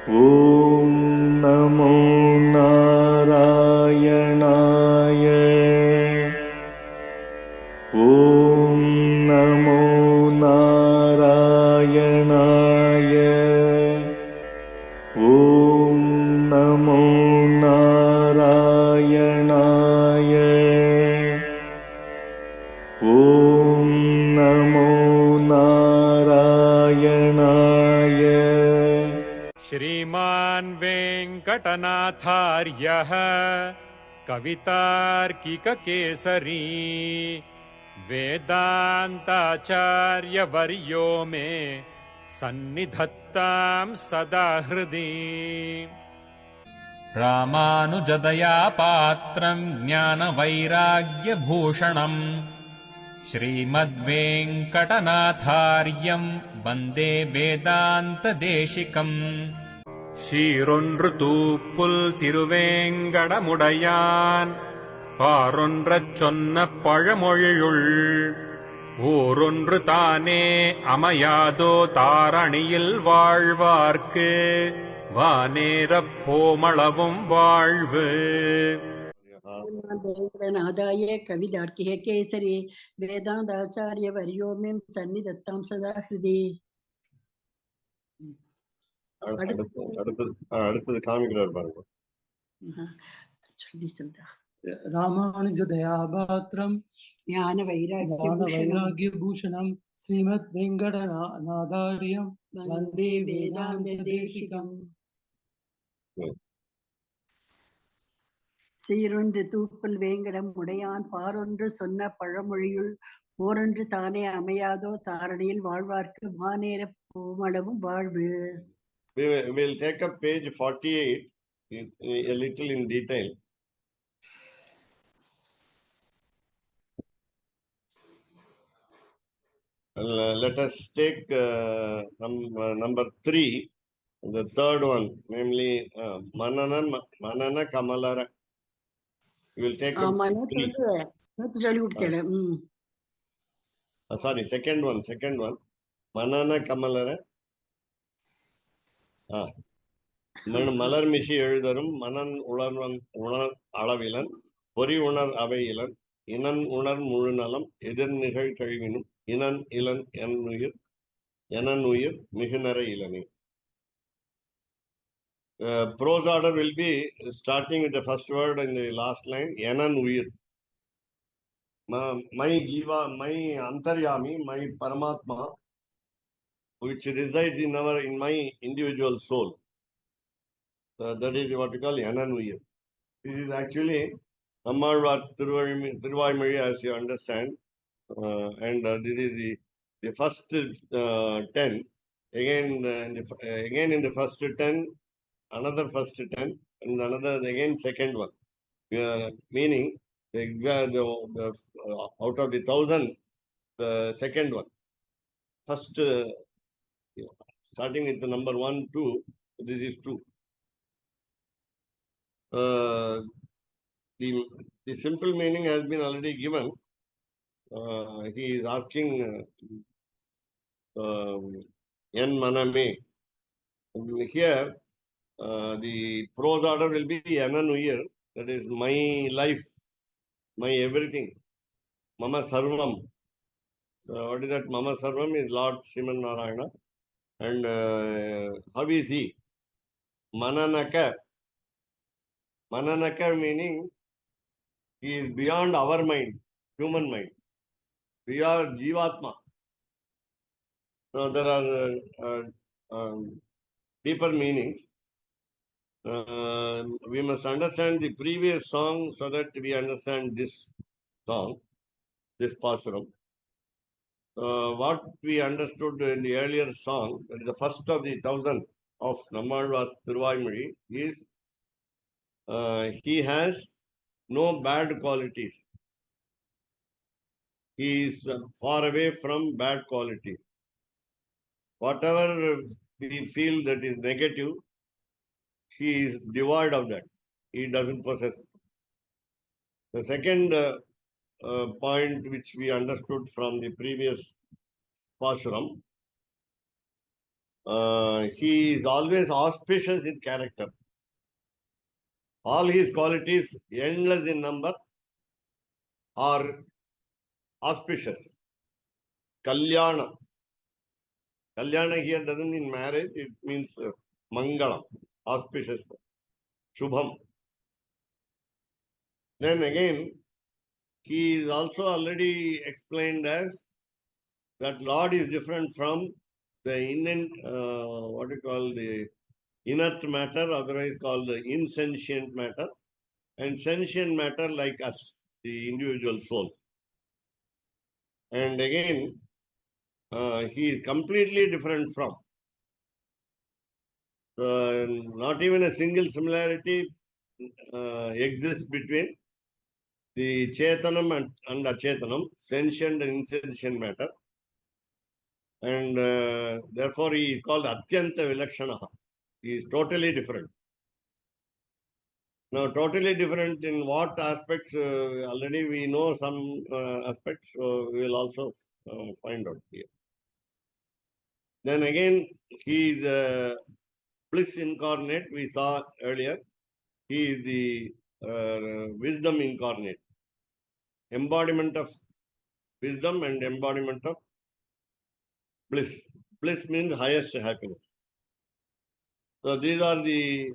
Om Namo Narayanaye. Om Namo Narayanaye. Om Namo Narayanaye. Om Namo Narayanaye. श्रीमान् वेङ्कटनाथार्यः कवितार्किककेसरी वेदान्ताचार्यवर्यो मे सन्निधत्तां सदा हृदि। रामानुजदया पात्रम् ज्ञानवैराग्यभूषणम् श्रीमद्वेङ्कटनाथार्यम् वन्दे वेदान्तदेशिकम् சீரொன்று தூப்புல் திருவேங்கடமுடையான் பாரொன்றச் சொன்ன பழமொழியுள் ஊரொன்று தானே அமையாதோ தாரணியில் வாழ்வார்க்கு வானேரப் போமளவும் வாழ்வு. वेङ्कटनाथाय कवितार्किके केसरी वेदान्ताचार्यवर्यो मे सन्निधत्तां सदा हृदि. அடுத்தது காமிக்கிறார் பாருங்க. ராமானுஜதயாபாத்திரம் ஞான வைராகியபூஷணம் ஸ்ரீமத் வெங்கடநாதாரியம் வந்தே வேதாந்த தேசிகம். சீரொன்று தூப்பல் வேங்கடம் உடையான் பாரொன்று சொன்ன பழமொழியுள் ஓரொன்று தானே அமையாதோ தாரணியில் வாழ்வார்க்கு வானேர போமளவும் வாழ்வு. We will take up page 48 a little in detail. Let us take number 3, the third one, namely Manana Kamalara. We will take up 3. சொல்லி கொடுத்தேன். Sorry, second one. Manana Kamalara. மலர் மிஷி எழுதரும் மனன் உணர் அளவிலன் பொறி உணர் அவையிலன் இனன் உணர் முழுநலம் எதிர் நிகழ் கழிவினும் இனன் இளன் எனன் உயிர் மிகுநர இளனே. Prose order will be starting with the first word in the last line, enan uyir. My jiva, my antaryami, my paramatma, which resides in my individual soul. That is what we call enan uyir. This is actually Nammalvar's Thiruvaimozhi, as you understand, and this is the first 10. Again in the first 10, another first 10, and another again second one. Meaning out of the 1,000, the second one. First, starting with the number 1, 2. This is 2. The simple meaning has been already given. He is asking En Maname. Here, the prose order will be Enanuyir, that is my life, my everything. Mama Sarvam. So, what is that? Mama Sarvam is Lord Sriman Narayana. And how is he? Mananaka. Mananaka meaning he is beyond our mind, human mind. We are Jivatma. Now there are deeper meanings. We must understand the previous song so that we understand this song, this Pashuram. What we understood in the earlier song, that is the first of the 1,000 of Nammalvar's Thiruvaimozhi, is he has no bad qualities. He is far away from bad qualities. Whatever we feel that is negative, he is devoid of that. He doesn't possess. The second point which we understood from the previous Pashuram he is always auspicious in character. All his qualities, endless in number, are auspicious. Kalyana. Kalyana here doesn't mean marriage, it means Mangalam, auspicious, Shubham. Then again, he is also already explained as that Lord is different from the what you call the inert matter, otherwise called the insentient matter, and sentient matter like us, the individual soul. And again, he is completely different from. Not even a single similarity exists between the Chetanam and Achetanam, sentient and insentient matter. And therefore he is called Atyanta Vilakshanaha. He is totally different. Now, totally different in what aspects? Already we know some aspects, so we will also find out here. Then again, he is bliss incarnate, we saw earlier. He is the wisdom incarnate, embodiment of wisdom and embodiment of bliss. Bliss means highest happiness. So these are the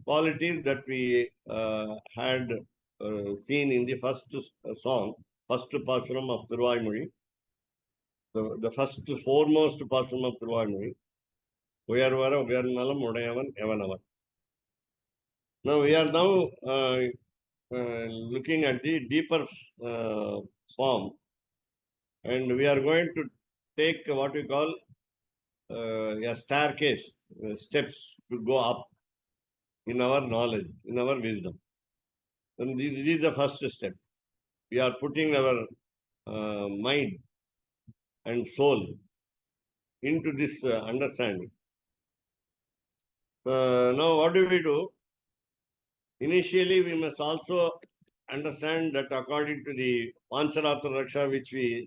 qualities that we had seen in the first song, first Pashuram of Thiruvaimozhi, the first foremost Pashuram of Thiruvaimozhi. Uyarvara Uyarnalam Udayavan Evanavan. Now we are looking at the deeper form, and we are going to take what we call a staircase, steps to go up in our knowledge, in our wisdom. And this is the first step. We are putting our mind and soul into this understanding. Now, what do we do? Initially, we must also understand that according to the Pancharatra Raksha, which we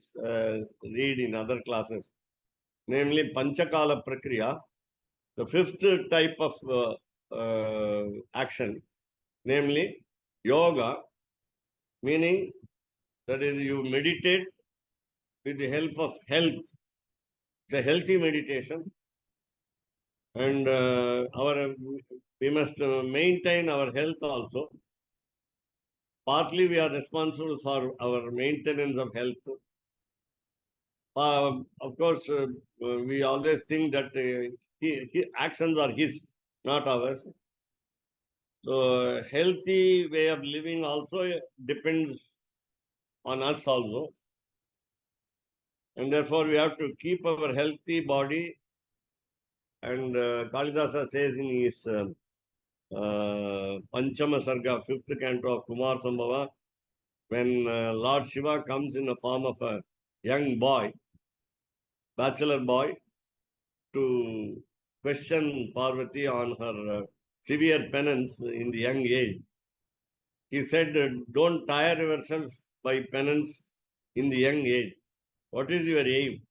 read in other classes, namely Panchakala Prakriya, the fifth type of action, namely yoga, meaning that is you meditate with the help of health. It's a healthy meditation. And we must maintain our health also. Partly we are responsible for our maintenance of health. Of course, we always think that actions are his, not ours. So, healthy way of living also depends on us also. And therefore, we have to keep our healthy body. And Kalidasa says in his Panchama Sarga, 5th canto of Kumar Sambhava, when Lord Shiva comes in the form of a young boy, bachelor boy, to question Parvati on her severe penance in the young age. He said, don't tire yourself by penance in the young age. What is your aim?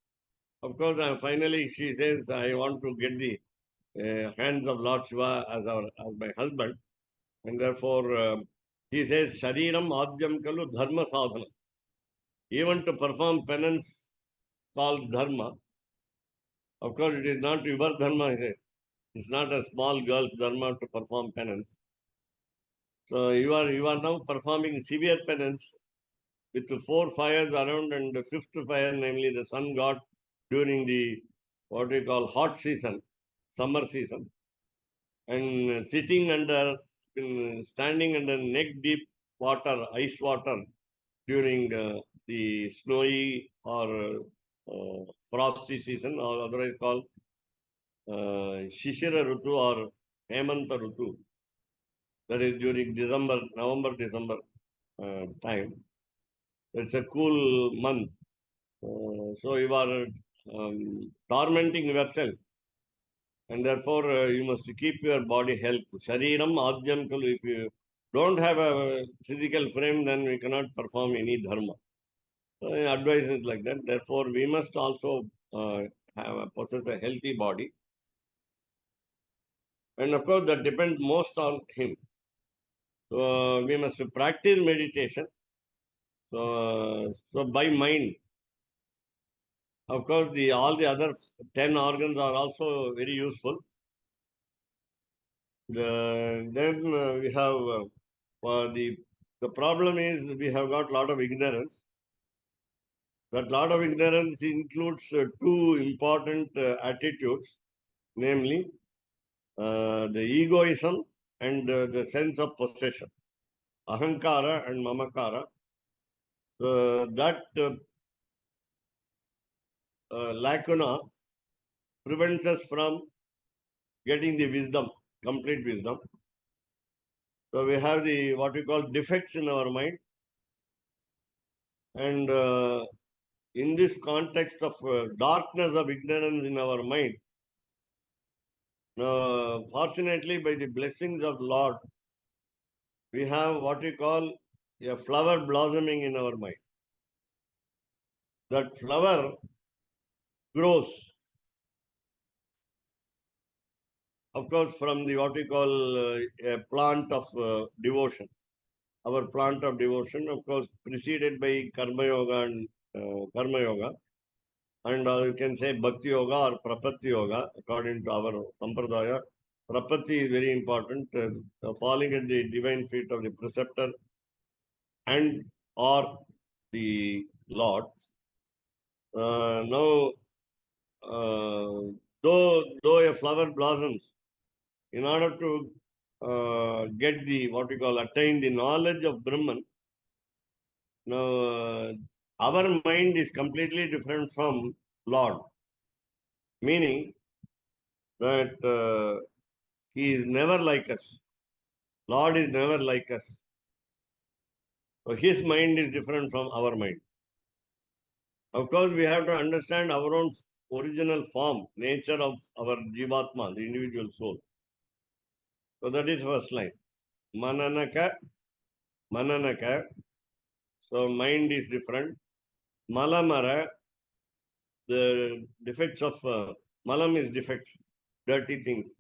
Of course, finally she says, I want to get the hands of Lord Shiva as my husband. And therefore, he says, Shariram Adhyam Kalu Dharma Sadhana. Even to perform penance called Dharma. Of course, it is not your Dharma, he says. It's not a small girl's Dharma to perform penance. So you are now performing severe penance with the 4 fires around, and the 5th fire, namely the sun god, during the what we call hot season, summer season, and standing under neck deep water, ice water, during the snowy or frosty season, or otherwise called Shishira Rutu or Hemanta Rutu. That is during November, December time. It's a cool month. So you are tormenting yourself. And therefore, you must keep your body health. Shariram Adhyam Kalu. If you don't have a physical frame, then we cannot perform any dharma. Advice is like that. Therefore, we must also possess a healthy body. And of course, that depends most on him. So we must practice meditation. So by mind, of course, all the other 10 organs are also very useful. Then we have the problem is we have got a lot of ignorance. That lot of ignorance includes two important attitudes, namely the egoism and the sense of possession, ahankara and mamakara. That lacuna prevents us from getting the wisdom, complete wisdom. So we have the what we call defects in our mind, and in this context of darkness of ignorance in our mind, fortunately, by the blessings of Lord, we have what we call a flower blossoming in our mind. That flower grows, of course, from the what we call a plant of devotion. Our plant of devotion, of course, preceded by karma yoga and you can say bhakti yoga or prapatti yoga according to our sampradaya. Prapatti is very important, falling at the divine feet of the preceptor and or the Lord. Now, though a flower blossoms, in order to get the what we call attain the knowledge of Brahman, now our mind is completely different from Lord, meaning that he is never like us. Lord is never like us. So his mind is different from our mind. Of course, we have to understand our own original form, nature of our Jivatma, the individual soul. So that is first line. Mananaka, Mananaka. So mind is different. Malamara, the defects of Malam is defects, dirty things.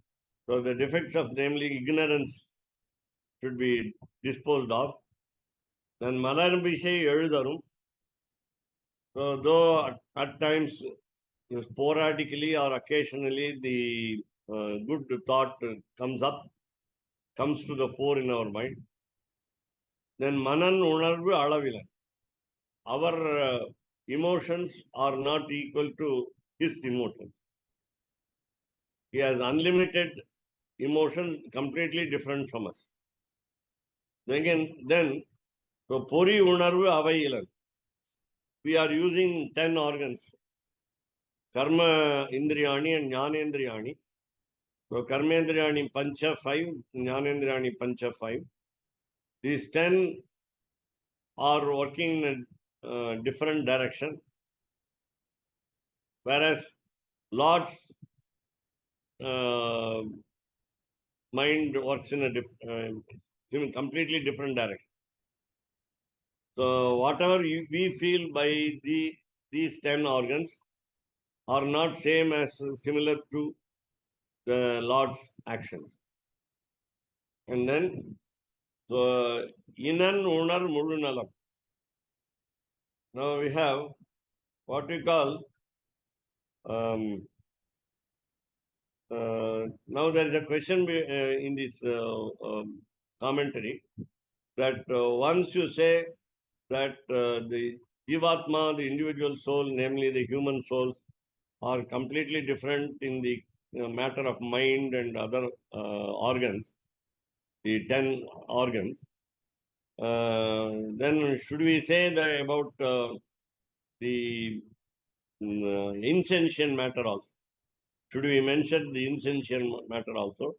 So the defects of namely ignorance should be disposed of. Then Malarabhishe Eludarum. So though at times sporadically or occasionally the good thought comes to the fore in our mind. Then Manan Unarvu Alavilan. Our emotions are not equal to his emotions. He has unlimited emotions completely different from us. Then so Pori Unarvu Availan. We are using 10 organs. Karma Indriyani and Jnanendriyani. So Karmendriyani Pancha 5, Jnanendriyani Pancha 5. These 10 are working in a different direction, whereas Lord's mind works in a completely different direction. So whatever we feel by these 10 organs are not same as similar to the Lord's actions. And then, so Inan Unar Mulunalam. Now we have what we call now there is a question in this commentary that once you say that the Jivatma, the individual soul, namely the human souls, are completely different in the matter of mind and other organs, the 10 organs, then should we say that about the insentient matter also? Should we mention the insentient matter also?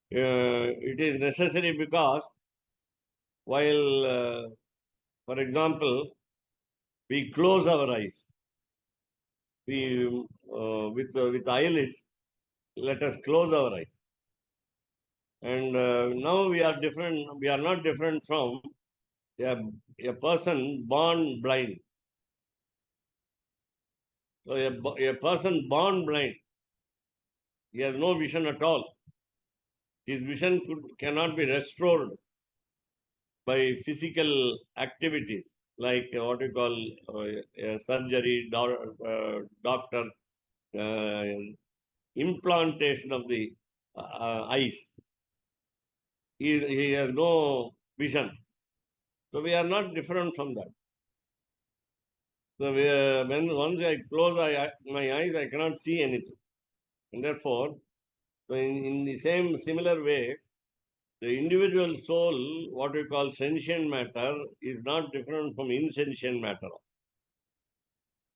It is necessary because while, for example, we close our eyes, we with eyelids, let us close our eyes, and now we are different. We are not different from a person born blind. So a person born blind, he has no vision at all. His vision cannot be restored by physical activities like what you call surgery, doctor, uh, implantation of the eyes. He has no vision. So we are not different from that. So when once I close my eyes, I cannot see anything. And therefore, so in the similar way, the individual soul, what we call sentient matter, is not different from insentient matter.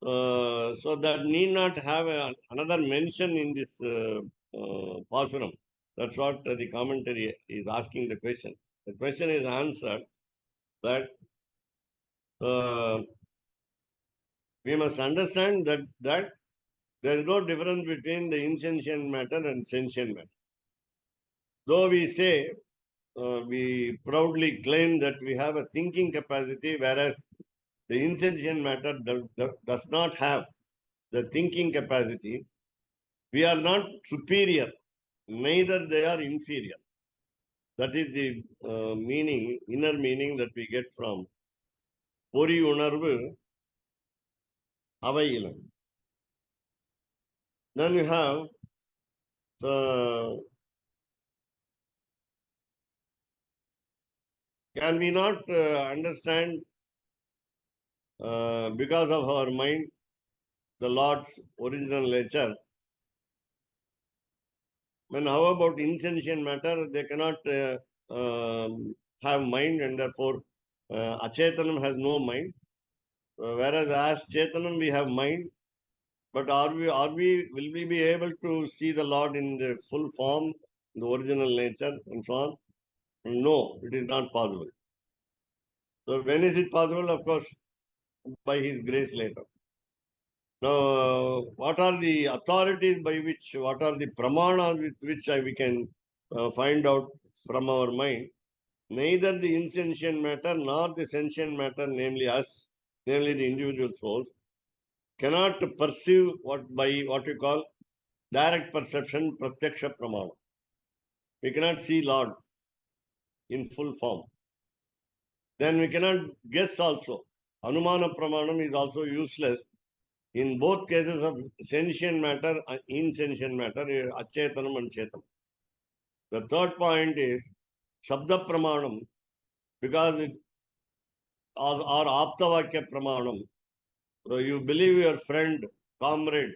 So that need not have another mention in this Pashuram. That's what the commentary is asking the question. The question is answered that we must understand that there is no difference between the insentient matter and sentient matter. Though we say, we proudly claim that we have a thinking capacity, whereas the insentient matter does not have the thinking capacity. We are not superior, neither they are inferior. That is the meaning, inner meaning that we get from Pori Unarvu Availam. Then you have can we not understand because of our mind the Lord's original nature? When how about insentient matter? They cannot have mind, and therefore Achetanam has no mind. Whereas as Chetanam we have mind, but will we be able to see the Lord in the full form, the original nature, and so on? No, it is not possible. So when is it possible? Of course, by His grace later. Now, what are the authorities by which, what are the pramanas with which we can find out from our mind? Neither the insentient matter nor the sentient matter, namely us, namely the individual souls, cannot perceive by what we call direct perception, pratyaksha pramana. We cannot see Lord in full form. Then we cannot guess also. Anumana pramanam is also useless. In both cases of sentient matter, insentient matter, achetanam and chetanam. The third point is Shabda Pramanam, because or Aptavakya Pramanam. So you believe your friend, comrade,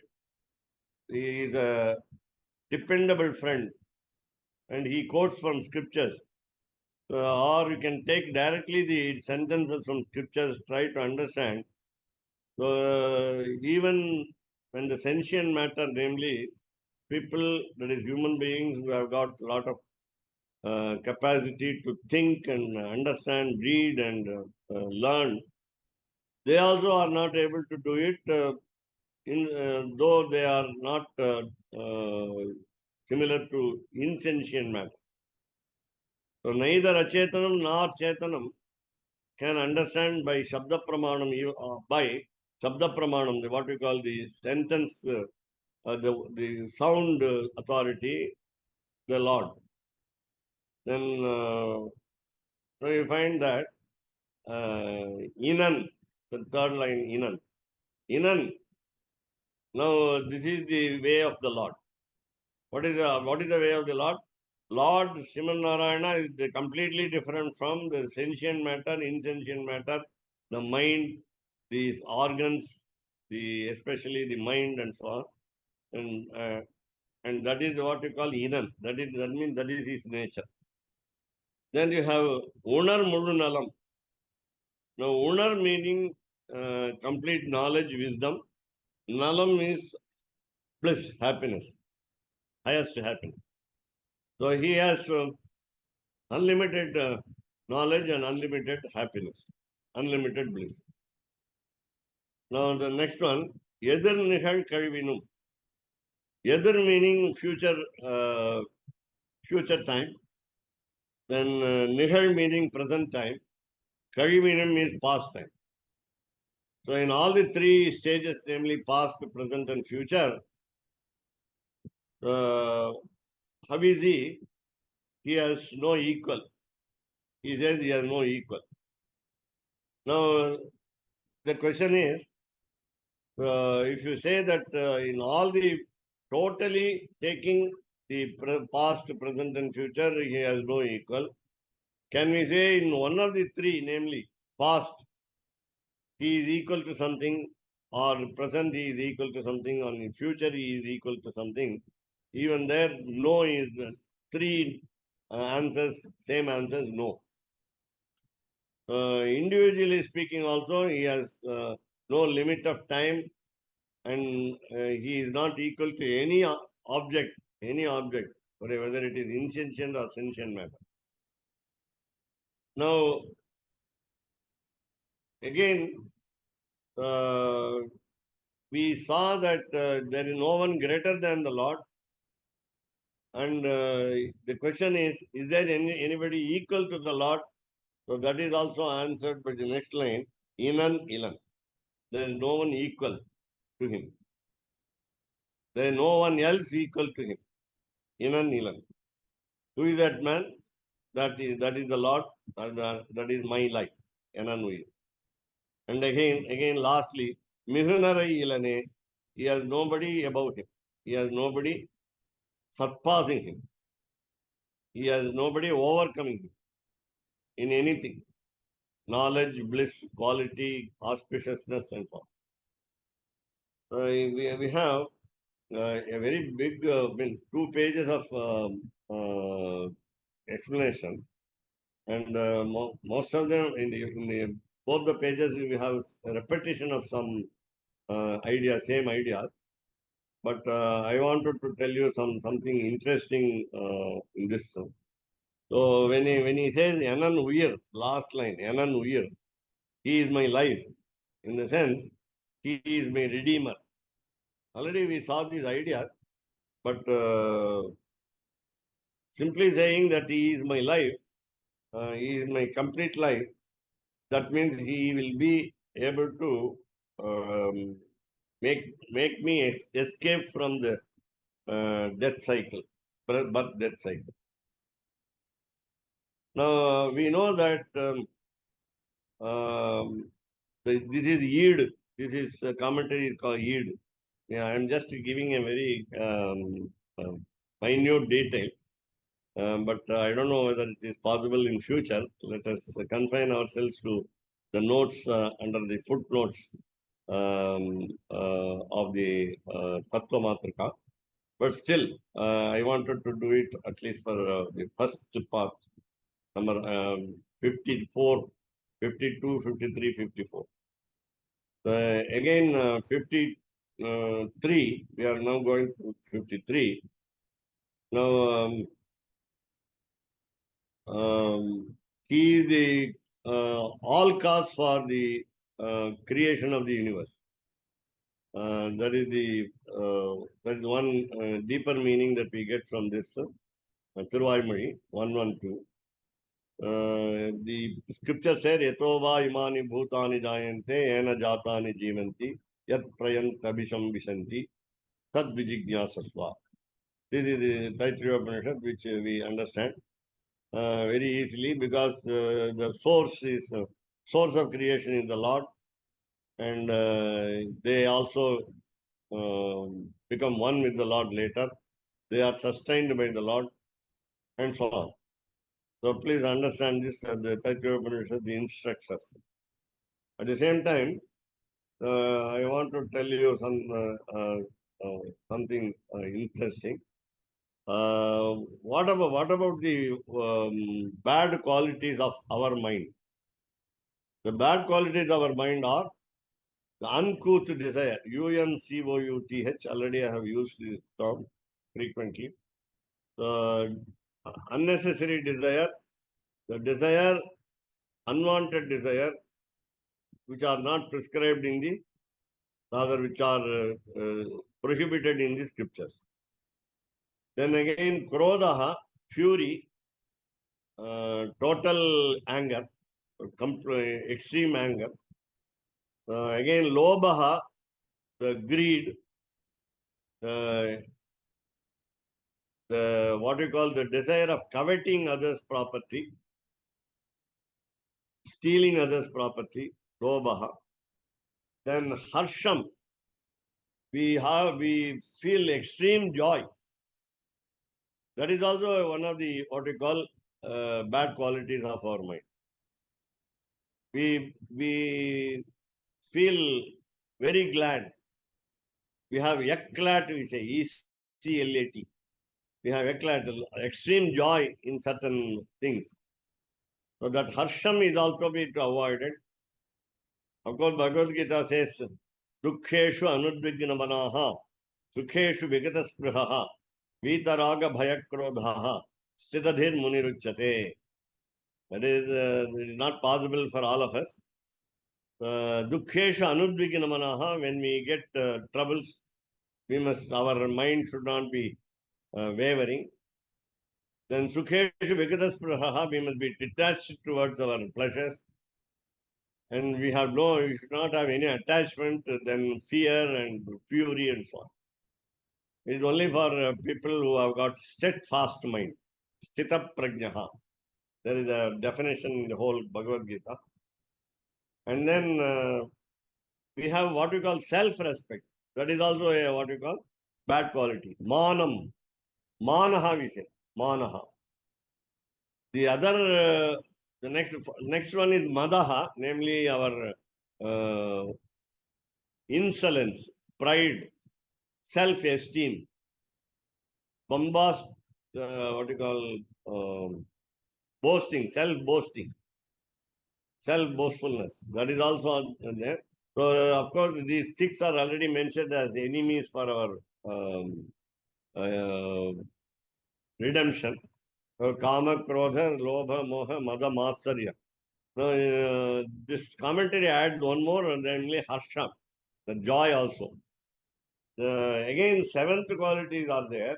he is a dependable friend and he quotes from scriptures. Or you can take directly the sentences from scriptures, try to understand. So even when the sentient matter, namely people, that is human beings who have got a lot of capacity to think and understand, read and learn, they also are not able to do it, though they are not similar to insentient matter. So neither Achetanam nor Chetanam can understand by Shabda Pramanam, by Shabda Pramanam, what we call the sentence, the sound authority, the Lord. Then so you find that Inan, the third line, Inan. Inan, now this is the way of the Lord. What is the way of the Lord? Lord Sriman Narayana is completely different from the sentient matter, insentient matter, the mind, these organs, especially the mind and so on. And that is what we call Inan. That means that is his nature. Then you have Unar Mulunalam. Now Unar meaning complete knowledge, wisdom. Nalam means bliss, happiness, highest happiness. So he has unlimited knowledge and unlimited happiness, unlimited bliss. Now the next one, Edir Nihal Kalvinum. Edir meaning future time. Then Nihal meaning present time. Kalvinum means past time. So in all the three stages, namely past, present, and future, how is he? He has no equal. He says he has no equal. Now, the question is, if you say that in all the totally taking the past, present, and future, he has no equal. Can we say in one of the three, namely past, he is equal to something, or present he is equal to something, or in future he is equal to something? Even there, no is three answers, same answers, no. Individually speaking, also, he has no limit of time, and he is not equal to any object, whether it is insentient or sentient matter. Now, again, we saw that there is no one greater than the Lord. And the question is there anybody equal to the Lord? So that is also answered by the next line, Inan Ilan. There is no one equal to him. There is no one else equal to him. Inan Ilan. Who is that man? That is the Lord. That is my life. Enanui. And again, lastly, Mihunarai Ilane. He has nobody above him. He has nobody surpassing him. He has nobody overcoming him in anything. Knowledge, bliss, quality, auspiciousness, and so on. We have a very big, 2 pages of explanation, and most of them in both the pages we have a repetition of some same idea. But I wanted to tell you something interesting in this. So when he says Enan Uyer, last line, Enan Uyer, he is my life. In the sense, he is my redeemer. Already we saw these ideas, but simply saying that he is my life, he is my complete life, that means he will be able to make me escape from the death cycle, birth death cycle. Now we know that this is Yid. This is commentary is called Yid. Yeah, I'm just giving a very minute detail, but I don't know whether it is possible in future. Let us confine ourselves to the notes under the footnotes of the Tattva Matrka. But still, I wanted to do it at least for the first part, number 54, 52, 53, 54. Again, 53, we are now going to 53. Now, he is the all cause for the creation of the universe. That is one deeper meaning that we get from this Thiruvaimozhi 112. The scripture said, Yatova imani bhutani jayante, ena jatani jivanti, yat prayant abhisham vishanti, tad vijignyasasva. This is the Taittiriya Upanishad, which we understand very easily, because the source of creation is the Lord, and they also become one with the Lord later. They are sustained by the Lord, and so on. So please understand this, the Taittiriya Upanishad instructs us. At the same time, I want to tell you something interesting. What about the bad qualities of our mind? The bad qualities of our mind are the uncouth desire, UNCOUTH. Already I have used this term frequently. The unnecessary desire, the desire, unwanted desire, which are not prescribed in the, rather which are prohibited in the scriptures. Then again, krodha, fury, total anger, extreme anger. Again, lobaha, the greed, the what you call the desire of coveting others' property, stealing others' property, lobaha. Then harsham, we feel extreme joy. That is also one of the what we call bad qualities of our mind. We feel very glad. We have eklat, we say ECLAT. We have eklat, extreme joy in certain things. So that harsham is also be to avoided. Of course, Bhagavad Gita says, Dukkheshu anudvigna manaha, Sukheshu vigata sprihaha, Vitaraga bhayakrodhaha, Stitadhir muniruchate. That is, it is not possible for all of us. Dukkheshu anudvigna manaha, when we get troubles, our mind should not be wavering. Then Sukheshu vigata sprihaha, we must be detached towards our pleasures. And we should not have any attachment, then fear and fury and so on. It is only for people who have got steadfast mind. Sthita prajnaha. There is a definition in the whole Bhagavad Gita. And then we have what we call self-respect. That is also a what we call bad quality. Manam. Manaha we say. Manaha. The other, the next one is madaha, namely our insolence, pride, self-esteem, bombast, what you call boasting, self-boastfulness. That is also there. So, of course, these six are already mentioned as enemies for our redemption. So, kama, krodha, lobha, moha, mada, matsarya. Now, this commentary adds one more, and then harsha, the joy also. Again, seventh qualities are there.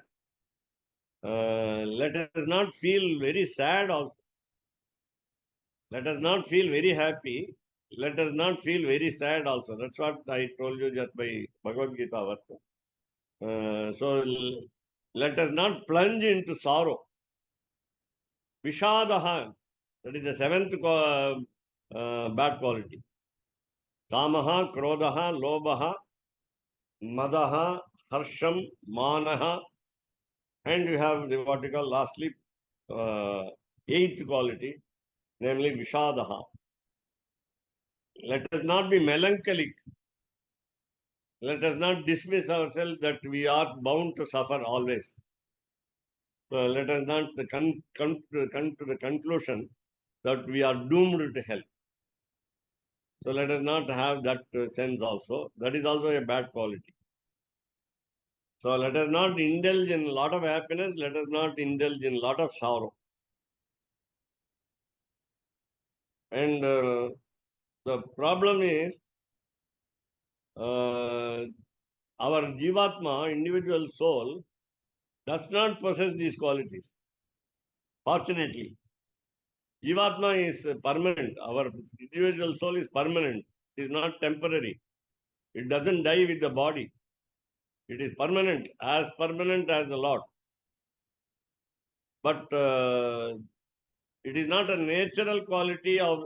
Let us not feel very sad also. Let us not feel very happy. Let us not feel very sad also. That's what I told you just by Bhagavad Gita verse. So let us not plunge into sorrow. Vishadaha, that is the seventh bad quality. Kamaha, Krodaha, Lobaha, Madaha, Harsham, Manaha, and we have the what we call lastly eighth quality, namely Vishadaha. Let us not be melancholic. Let us not dismiss ourselves that we are bound to suffer always. So let us not come to the conclusion that we are doomed to hell. So let us not have that sense also. That is also a bad quality. So let us not indulge in a lot of happiness. Let us not indulge in a lot of sorrow. And the problem is our Jivatma, individual soul, does not possess these qualities. Fortunately, Jivatma is permanent. Our individual soul is permanent. It is not temporary. It doesn't die with the body. It is permanent as the Lord. But it is not a natural quality of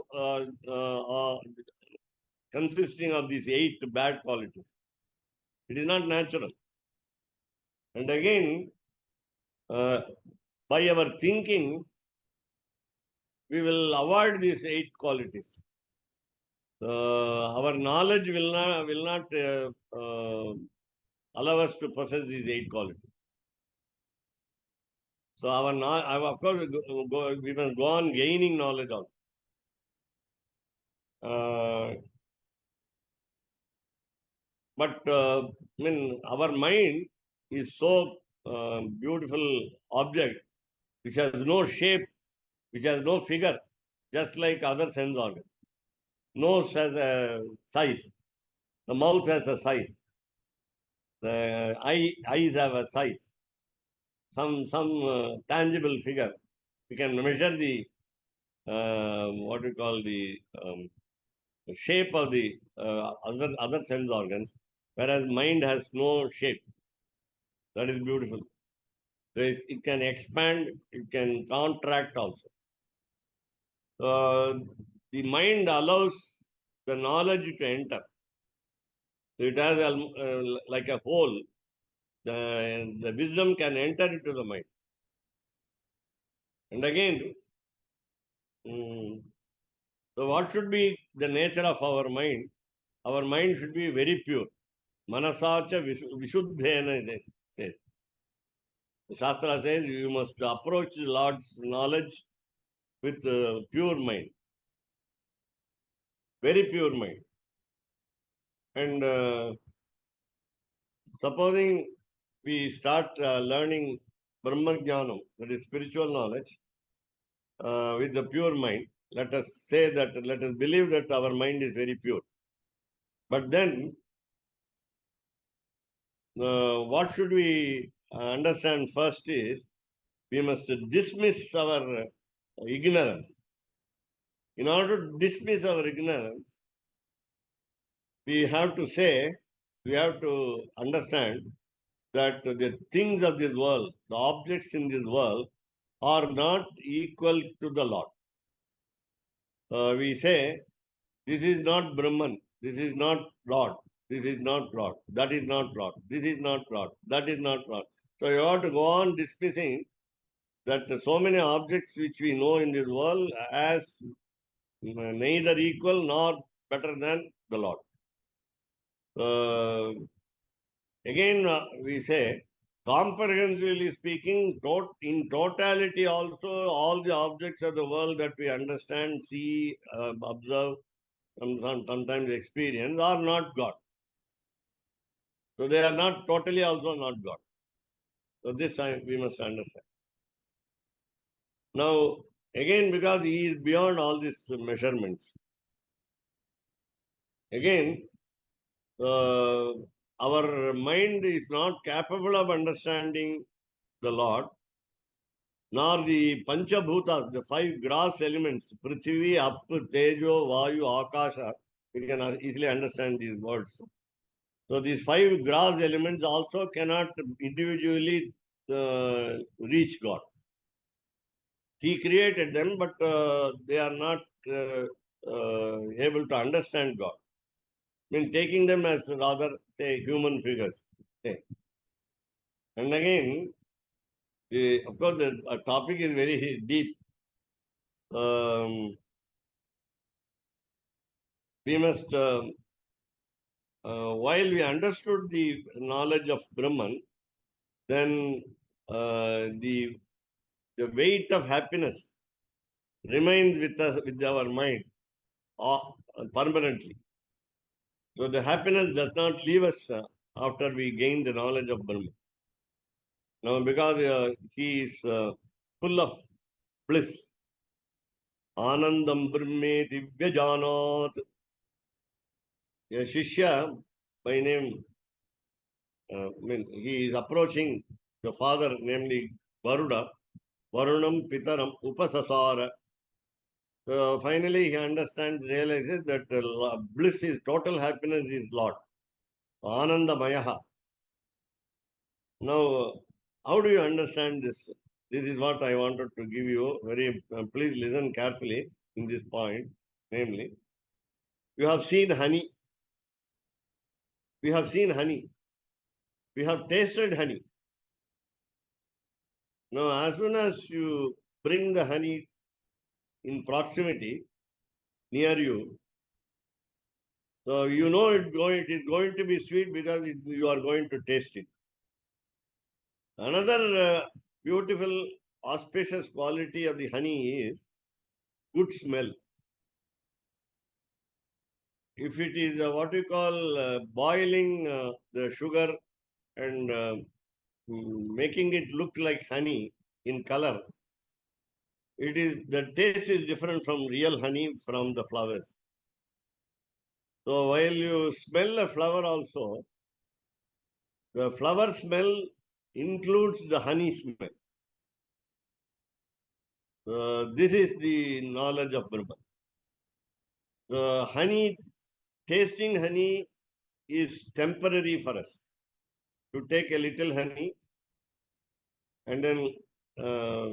consisting of these eight bad qualities. It is not natural. And again, by our thinking, we will avoid these eight qualities. Our knowledge will not allow us to possess these eight qualities. So of course, we must go on gaining knowledge also. But I mean, our mind is so beautiful object, which has no shape, which has no figure, just like other sense organs. Nose has a size, the mouth has a size, the eyes have a size, some tangible figure. We can measure the what we call the shape of the other sense organs, whereas mind has no shape. That is beautiful. So it can expand, it can contract also. The mind allows the knowledge to enter. So it has like a hole. The wisdom can enter into the mind. And again, so what should be the nature of our mind? Our mind should be very pure. Manasacha vishuddhena, it says. The Shastra says you must approach the Lord's knowledge with pure mind. Very pure mind. And supposing we start learning Brahma Jnanam, that is spiritual knowledge, with the pure mind, let us say that, let us believe that our mind is very pure. But then, what should we understand first is, we must dismiss our ignorance. In order to dismiss our ignorance, we have to understand that the things of this world, the objects in this world, are not equal to the Lord. We say, this is not Brahman, this is not Lord, this is not Lord, that is not Lord, this is not Lord, that is not Lord. So you have to go on dismissing that so many objects which we know in this world as neither equal nor better than the Lord. Again, we say, comprehensively speaking, in totality also, all the objects of the world that we understand, see, observe, sometimes experience, are not God. So they are not totally also not God. So this we must understand. Now, again, because he is beyond all these measurements, again, our mind is not capable of understanding the Lord, nor the Panchabhutas, the five gross elements, Prithvi, Ap, Tejo, Vayu, Akasha. You can easily understand these words. So these five gross elements also cannot individually reach God. He created them, but they are not able to understand God. I mean, taking them as rather, say, human figures. Okay. And again, of course, the topic is very deep. We must, while we understood the knowledge of Brahman, then the weight of happiness remains with us, with our mind, permanently. So the happiness does not leave us after we gain the knowledge of Brahman. Now, because he is full of bliss. Anandam Brahme Divya Janat. A Shishya by name, he is approaching the father, namely Varuda, Varunam Pitaram Upasasara. So finally he understands, realizes that bliss is, total happiness is Lord. Ananda Mayaha. Now, how do you understand this? This is what I wanted to give you. Very, please listen carefully in this point. Namely, you have seen honey. We have seen honey. We have tasted honey. Now, as soon as you bring the honey in proximity, near you, so you know it is going to be sweet because you are going to taste it. Another beautiful, auspicious quality of the honey is good smell. If it is what we call boiling the sugar and making it look like honey in color, it is, the taste is different from real honey from the flowers. So while you smell a flower also, the flower smell includes the honey smell. This is the knowledge of Brahman. The honey, tasting honey is temporary for us. To take a little honey and then uh,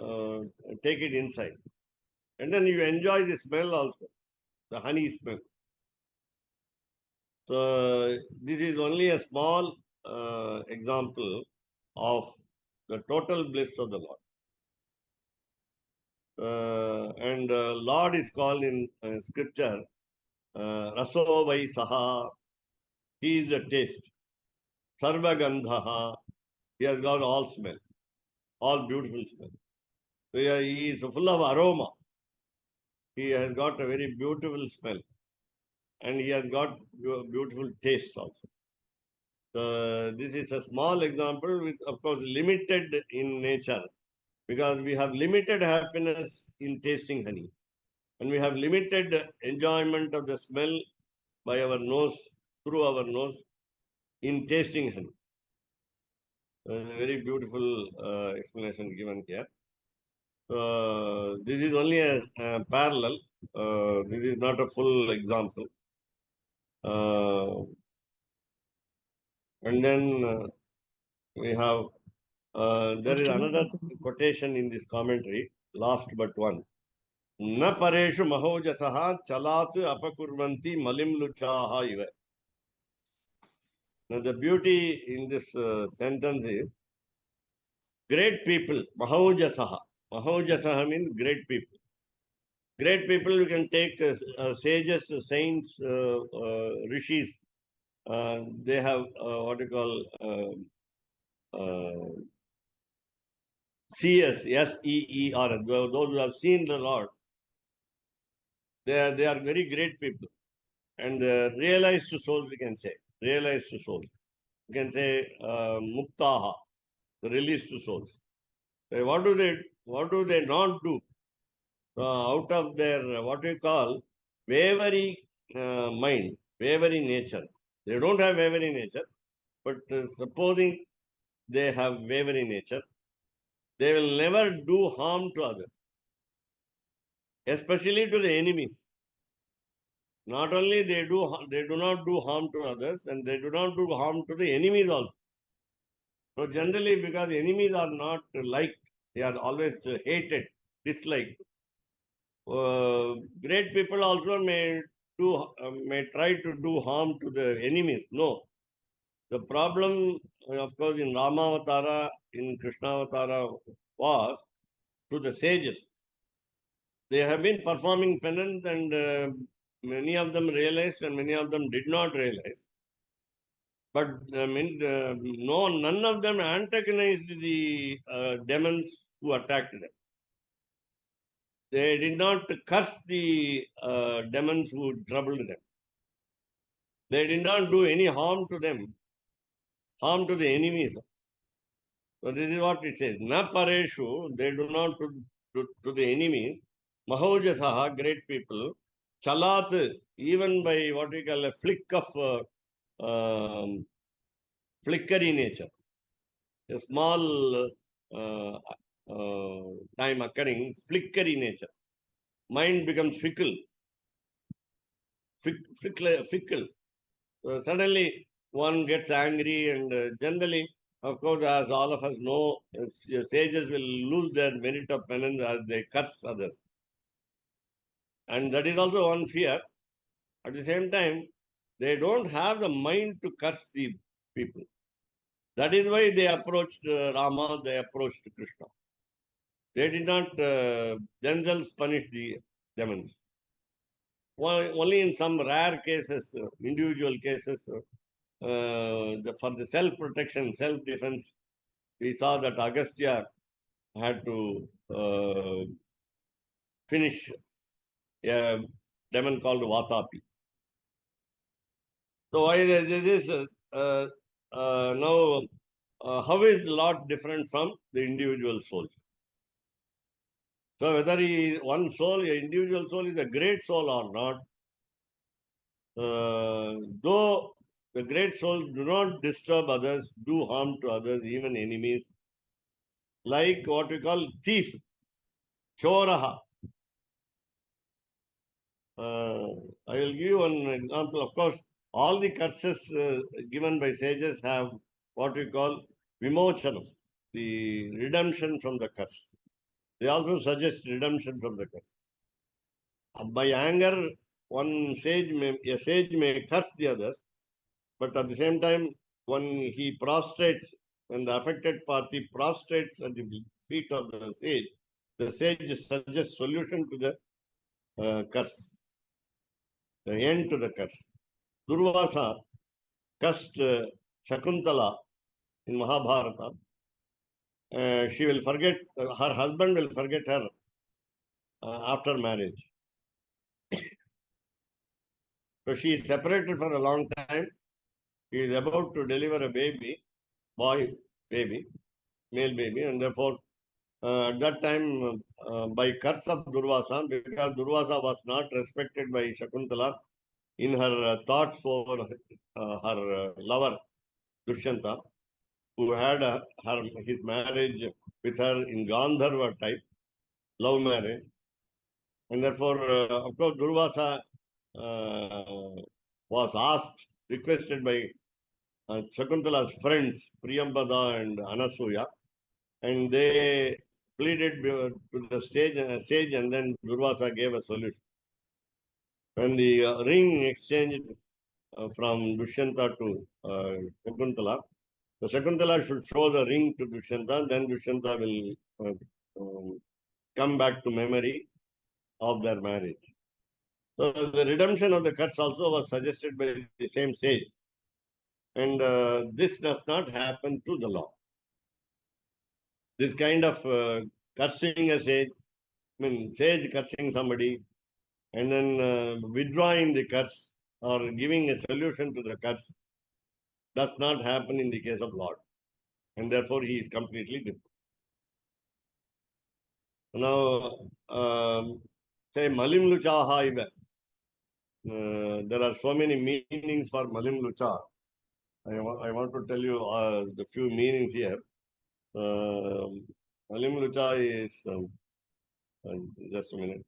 uh, take it inside. And then you enjoy the smell also, the honey smell. So this is only a small example of the total bliss of the Lord. And Lord is called in scripture Raso Vai Saha. He is the taste. Sarvagandhaha. He has got all smell, all beautiful smell. So he is full of aroma. He has got a very beautiful smell. And he has got beautiful taste also. So this is a small example with, of course, limited in nature, because we have limited happiness in tasting honey. And we have limited enjoyment of the smell by our nose, through our nose, in tasting honey. A very beautiful explanation given here. This is only a parallel. This is not a full example. And then we have, there is another quotation in this commentary, last but one. Na pareshu mahojasaha chalat apakurvanti malimluchaha iva. Now the beauty in this sentence is great people, mahojasaha. Mahojasaha means great people. Great people, you can take sages, saints, rishis. They have what you call seers, S-E-E-R, those who have seen the Lord. They are very great people. And realized souls, we can say. Realized souls. You can say muktaha, the released souls. What do they not do? Out of their, what we call, wavering mind, wavering nature. They don't have wavering nature, but supposing they have wavering nature, they will never do harm to others, especially to the enemies. Not only they do not do harm to others, and they do not do harm to the enemies also. So generally, because enemies are not liked, they are always hated, disliked. Great people also may try to do harm to the enemies. No. The problem, of course, in Ramavatara, in Krishnavatara was to the sages. They have been performing penance, and many of them realized and many of them did not realize. But none of them antagonized the demons who attacked them. They did not curse the demons who troubled them. They did not do any harm to them, harm to the enemies. So this is what it says. Na pareshu, they do not to the enemies. Mahojasaha, great people. Chalat, even by what we call a flick of flickery nature. A small time occurring, flickery nature. Mind becomes fickle. Fickle. Suddenly one gets angry, and generally, of course, as all of us know, sages will lose their merit of penance as they curse others. And that is also one fear. At the same time, they don't have the mind to curse the people. That is why they approached Rama, they approached Krishna. They did not themselves punish the demons. Only in some rare cases, individual cases, for the self-protection, self-defense, we saw that Agastya had to finish a demon called Vatapi. So why this is now, how is the Lord different from the individual souls? So whether he is one soul, an individual soul is a great soul or not, though the great souls do not disturb others, do harm to others, even enemies, like what we call thief, choraha. I will give you one example. Of course, all the curses given by sages have what we call vimochanam, the redemption from the curse. They also suggest redemption from the curse. By anger, a sage may curse the others, but at the same time, when he prostrates, when the affected party prostrates at the feet of the sage suggests solution to the curse, the end to the curse. Durvasa cursed Shakuntala in Mahabharata. She will forget, her husband will forget her after marriage. So she is separated for a long time. He is about to deliver a baby, boy baby, male baby, and therefore at that time, by curse of Durvasa, because Durvasa was not respected by Shakuntala in her thoughts for her lover, Dushyanta, who had his marriage with her in Gandharva type, love marriage. And therefore, of course, Durvasa was asked, requested by Shakuntala's friends, Priyambada and Anasuya, and they pleaded to the sage, and then Durvasa gave a solution. When the ring exchanged from Dushyanta to Shakuntala, so Shakuntala should show the ring to Dushyanta, then Dushyanta will come back to memory of their marriage. So the redemption of the curse also was suggested by the same sage. And this does not happen to the law. This kind of cursing a sage, sage cursing somebody, and then withdrawing the curse or giving a solution to the curse does not happen in the case of Lord. And therefore he is completely different. Now, say Malim Lucha Iva. There are so many meanings for Malim Lucha. I want to tell you the few meanings here. Malim Lucha is, just a minute.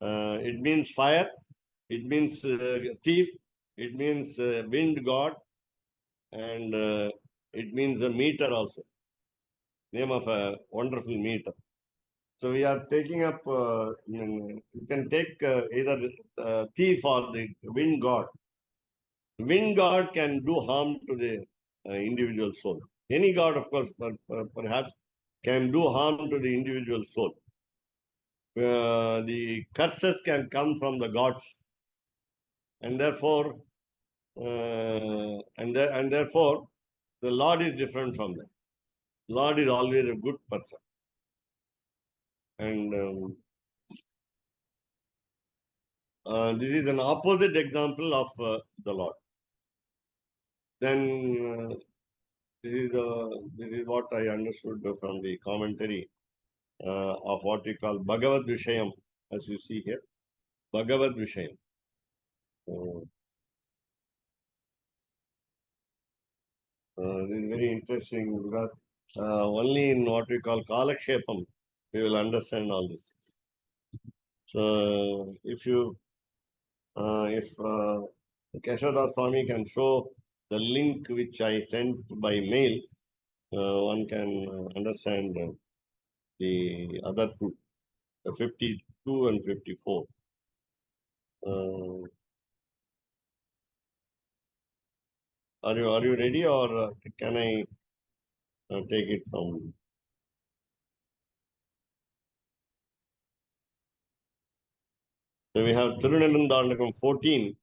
It means fire, it means thief, it means wind god, and it means a meter also. Name of a wonderful meter. So we are taking up, you can take either thief or the wind god. Wind god can do harm to the individual soul. Any god, of course, perhaps can do harm to the individual soul. The curses can come from the gods, and therefore, therefore, the Lord is different from them. Lord is always a good person, and this is an opposite example of the Lord. Then this is what I understood from the commentary of what we call Bhagavad Vishayam, as you see here, Bhagavad Vishayam. This is very interesting because only in what we call Kalakshepam we will understand all these things. So if Keshadas Swami can show the link which I sent by mail, one can understand the other two, the 52 and 54. Are you ready, or can I take it from? So we have Tirunellandandakam 14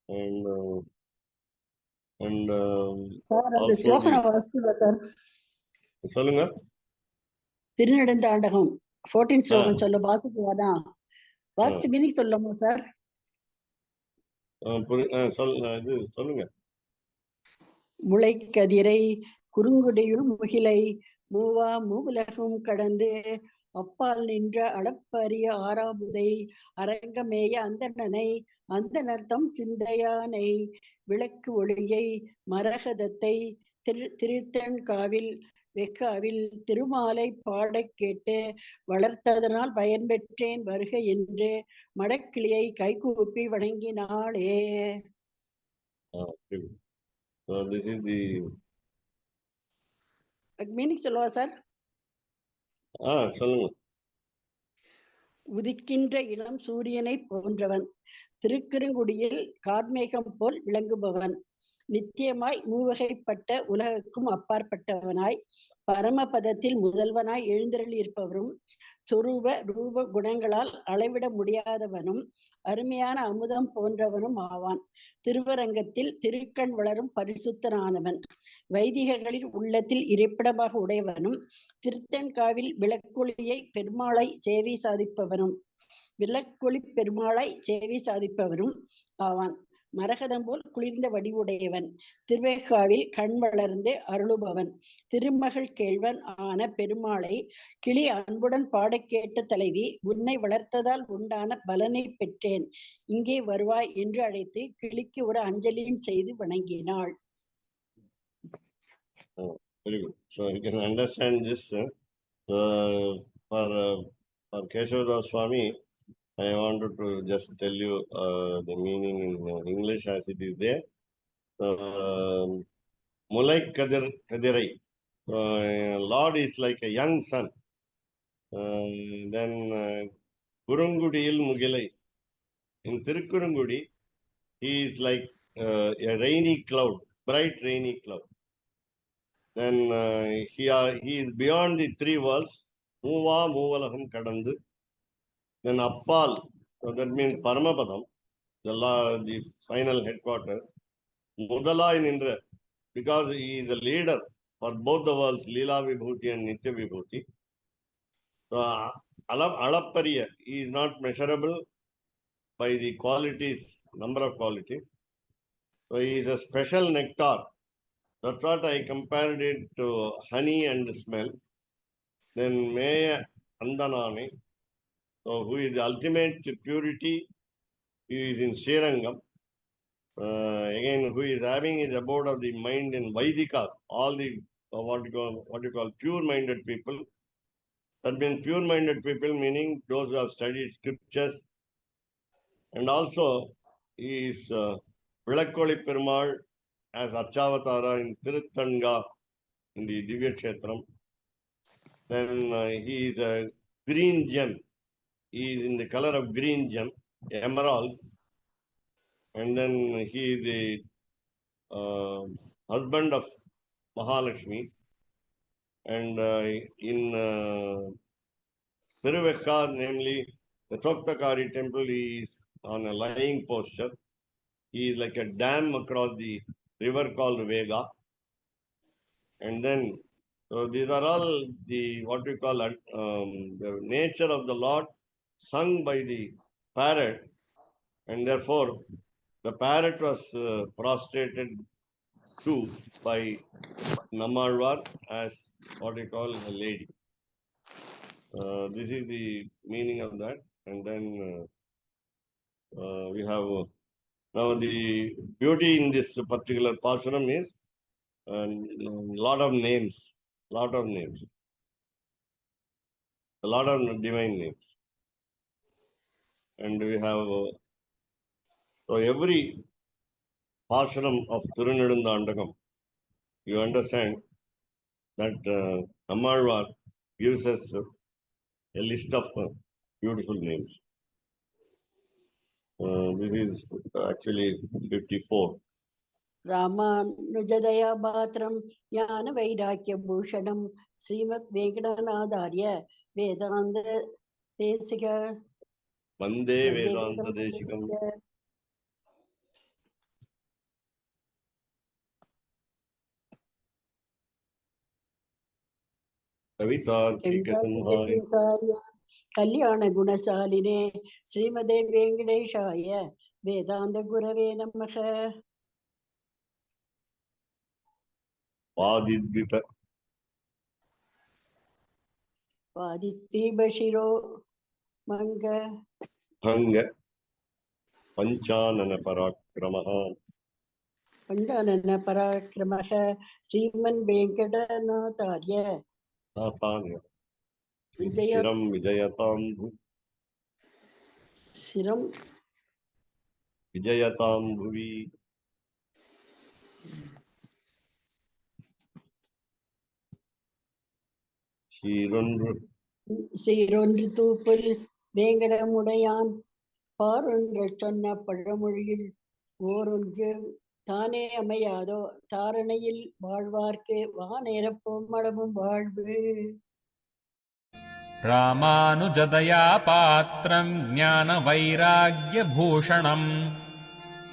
and sir அந்த also ஸ்லோகம் the நான் வாசிக்கவா sir? சொல்லுங்க. திருநெடுந்தாண்டகம் 14 ஸ்லோகம் சொல்ல வாசிக்கவாதான்? வாசிச்சு meaning சொல்லலாமா sir? சொல்லுங்க. முளைக்கதிரை குறுங்குடியுள் முகிலை மூவா மூவுலகும் கடந்து அப்பால் நின்ற அளப்பரிய ஆறாமுதை அரங்கமேய அந்தணனை அந்தணர்த்தம் சிந்தையானை விளக்கு ஒளியை மரகதத்தை திருத்தன்காவில் வெக்காவில் திருமாலை பாடக் கேட்டு வளர்த்ததனால் பயன் பெற்றேன் வருக என்று மடக்கிளியை கைகூப்பி வணங்கினாளே. So this is the meaning சொல்லுவா சார். சொல்லுங்க. உதிக்கின்ற இளம் சூரியனை போன்றவன், திருக்குறுங்குடியில் கார்மேகம் போல் விளங்குபவன், நித்தியமாய் மூவகைப்பட்ட உலகுக்கும் அப்பாற்பட்டவனாய் பரமபதத்தில் முதல்வனாய் எழுந்தருளி இருப்பவரும், சொரூப ரூப குணங்களால் அளவிட முடியாதவனும் அருமையான அமுதம் போன்றவனும் ஆவான். திருவரங்கத்தில் திருக்கண் வளரும் பரிசுத்தனானவன், வைதிகர்களின் உள்ளத்தில் இருப்பிடமாக உடையவனும், திருத்தன்காவில் விளக்கொளியை பெருமாளை சேவை சாதிப்பவனும் சேவை சாதிப்பவரும் ஆவான். மரகதம் போல் குளிர்ந்த வடிவுடையவன், திருவேற்காவில் கண் வளர்ந்து அருளுபவன், திருமகள் கேள்வன் ஆன பெருமாளை கிளி அன்புடன் பாடக் கேட்ட தலைவி, உன்னை வளர்த்ததால் உண்டான பலனை பெற்றேன், இங்கே வருவாய் என்று அழைத்து கிளிக்கு ஒரு அஞ்சலியும் செய்து வணங்கினாள். Very good. So you can understand this. For Keshavdas Swami, I wanted to just tell you the meaning in English as it is there. Mulai Kadirai. Lord is like a young sun. Then Kurungudiyil Mugilai. In Tirukkurungudi, he is like a rainy cloud, bright rainy cloud. Then he is beyond the three worlds. Muva Muvalaham Kadandu. Then Appal, so that means Paramapadam, the final headquarters. Mudala in Indra, because he is the leader for both the worlds, Leela Vibhuti and Nitya Vibhuti. So Alappariya, he is not measurable by the qualities, number of qualities. So he is a special nectar. That's what I compared it to honey and smell. Then Meya Andanani, so who is the ultimate purity, he is in Srirangam. Again, who is having his abode of the mind in Vaidika, all the what you call pure-minded people. That means pure-minded people meaning those who have studied scriptures. And also, he is Vilakkoli Perumal as Archavatara in Tirutanga in the Divya Kshetram. Then he is a green gem. He is in the color of green gem, emerald. And then he is the husband of Mahalakshmi. And in Tiruvekka, namely the Choktakari temple, he is on a lying posture. He is like a dam across the river called Vega. And then, so these are all the, what we call the nature of the Lord sung by the parrot. And therefore, the parrot was prostrated to by Nammalvar as what we call a lady. This is the meaning of that. And then we have now the beauty in this particular Pashuram is a lot of names, a lot of divine names. And we have so every Pashuram of Thirunedundandakam, you understand that Nammalvar gives us a list of beautiful names. This is actually 54. ராமானுஜதயா பாத்திரம் ஞான வைராக்கிய பூஷணம் ஸ்ரீமத் வெங்கடநாதாரிய வேதாந்த தேசிக Vande Vedanta Deshikam. கல்யாண குணசாலினே ஸ்ரீமதே வெங்கடேஷாய வேதாந்த குரவே நமக. வாதித்வீபஷிரோ மங்க Bhanga Panchanana Parakramaha பண்டானன பராக்கிரமः Sriman வெங்கடநாதார்ய தாத்தான்ய Vijaya சிரம் விஜயதாம் சிரம் விஜயதாம் புவி சீரொன்று சீரொன்று தூப்புல் வேங்கடமுடையான் பாரொன்று சொன்ன பழமொழியில் ஓரொன்று தானே அமையாதோ தாரணையில் வாழ்வார்க்கு வானேரப் பொம்மளவும் வாழ்வு. रामानुजदया पात्रम् ज्ञानवैराग्यभूषणम्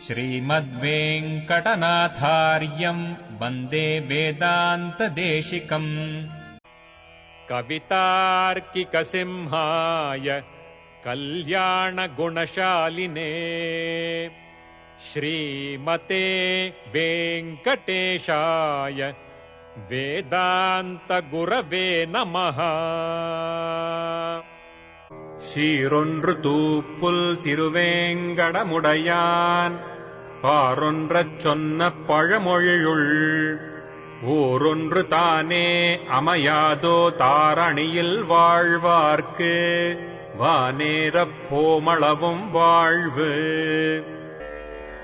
श्रीमद्वेङ्कटनाथार्यम् वन्दे वेदान्तदेशिकम् कवितार्किकसिंहाय कल्याणगुणशालिने श्रीमते वेङ्कटेशाय वेदान्तगुरवे नमः. சீரொன்று தூப்புல் திருவேங்கடமுடையான் பாரொன்றச் சொன்ன பழமொழியுள் ஓரொன்று தானே அமையாதோ தாரணியில் வாழ்வார்க்கு வானேரப் போமளவும் வாழ்வு.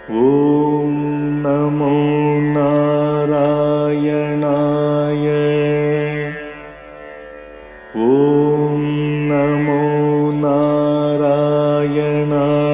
ஓம் நமோ நாராயணாய. ஓம் நமோ நாராயணாய.